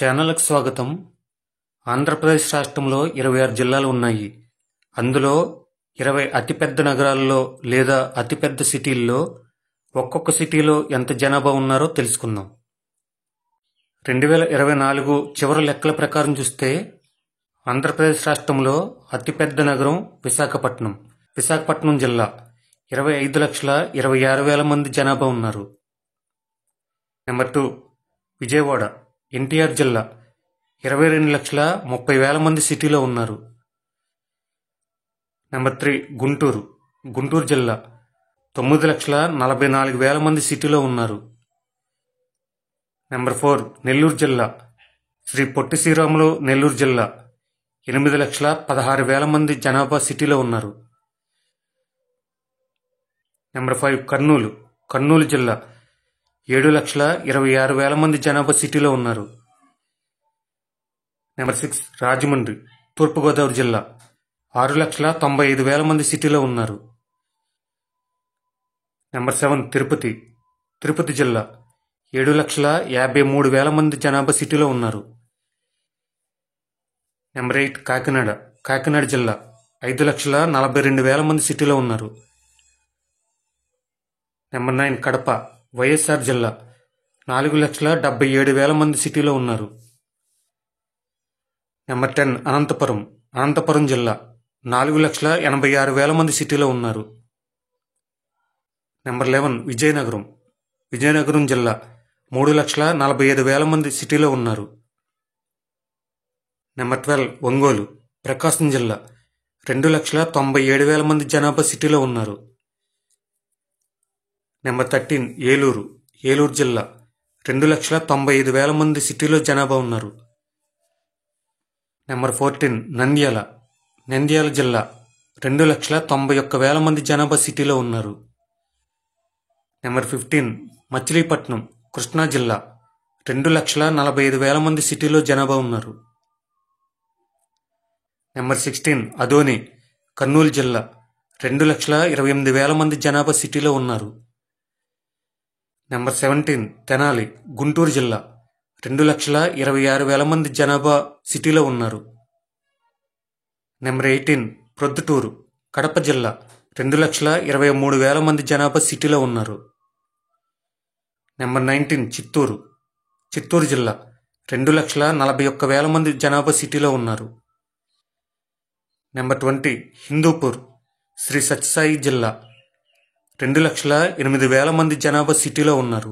ఛానల్కు స్వాగతం. ఆంధ్రప్రదేశ్ రాష్ట్రంలో 26 జిల్లాలు ఉన్నాయి. అందులో 20 అతిపెద్ద నగరాల్లో లేదా అతిపెద్ద సిటీల్లో ఒక్కొక్క సిటీలో ఎంత జనాభా ఉన్నారో తెలుసుకుందాం. 2024 చివరి లెక్కల ప్రకారం చూస్తే ఆంధ్రప్రదేశ్ రాష్ట్రంలో అతిపెద్ద నగరం విశాఖపట్నం జిల్లా 25,26,000 మంది జనాభా ఉన్నారు. నెంబర్ 2 విజయవాడ ఎన్టీఆర్ జిల్లా 22,30,000 మంది సిటీలో ఉన్నారు. నెంబర్ 3 గుంటూరు జిల్లా 9,44,000 మంది సిటీలో ఉన్నారు. నెంబర్ 4 నెల్లూరు జిల్లా శ్రీ పొట్టి శ్రీరాములు నెల్లూరు జిల్లా 8,16,000 మంది జనాభా సిటీలో ఉన్నారు. నెంబర్ 5 కర్నూలు జిల్లా 7,26,000 మంది జనాభా సిటీలో ఉన్నారు. నెంబర్ 6 రాజమండ్రి తూర్పుగోదావరి జిల్లా 6,95,000 మంది సిటీలో ఉన్నారు. నెంబర్ 7 తిరుపతి జిల్లా 7,53,000 మంది జనాభా సిటీలో ఉన్నారు. నెంబర్ 8 కాకినాడ జిల్లా 5,42,000 మంది సిటీలో ఉన్నారు. నెంబర్ 9 కడప వైఎస్ఆర్ జిల్లా 4,77,000 మంది సిటీలో ఉన్నారు. నెంబర్ 10 అనంతపురం జిల్లా 4,86,000 మంది సిటీలో ఉన్నారు. నెంబర్ 11 విజయనగరం జిల్లా 3,45,000 మంది సిటీలో ఉన్నారు. నెంబర్ 12 ఒంగోలు ప్రకాశం జిల్లా 2,97,000 మంది జనాభా సిటీలో ఉన్నారు. నెంబర్ 13 ఏలూరు జిల్లా 2,95,000 మంది సిటీలో జనాభా ఉన్నారు. నెంబర్ 14 నంద్యాల జిల్లా 2,91,000 మంది జనాభా సిటీలో ఉన్నారు. నెంబర్ 15 మచిలీపట్నం కృష్ణా జిల్లా 2,45,000 మంది సిటీలో జనాభా ఉన్నారు. నెంబర్ 16 అదోని కర్నూలు జిల్లా 2,28,000 మంది జనాభా సిటీలో ఉన్నారు. నెంబర్ 17 తెనాలి గుంటూరు జిల్లా 2,26,000 మంది జనాభా సిటీలో ఉన్నారు. నెంబర్ 18 ప్రొద్దుటూరు కడప జిల్లా 2,23,000 మంది జనాభా సిటీలో ఉన్నారు. నెంబర్ 19 చిత్తూరు జిల్లా 2,41,000 మంది జనాభా సిటీలో ఉన్నారు. నెంబర్ 20 హిందూపూర్ శ్రీ సత్యసాయి జిల్లా 2,08,000 మంది జనాభా సిటీలో ఉన్నారు.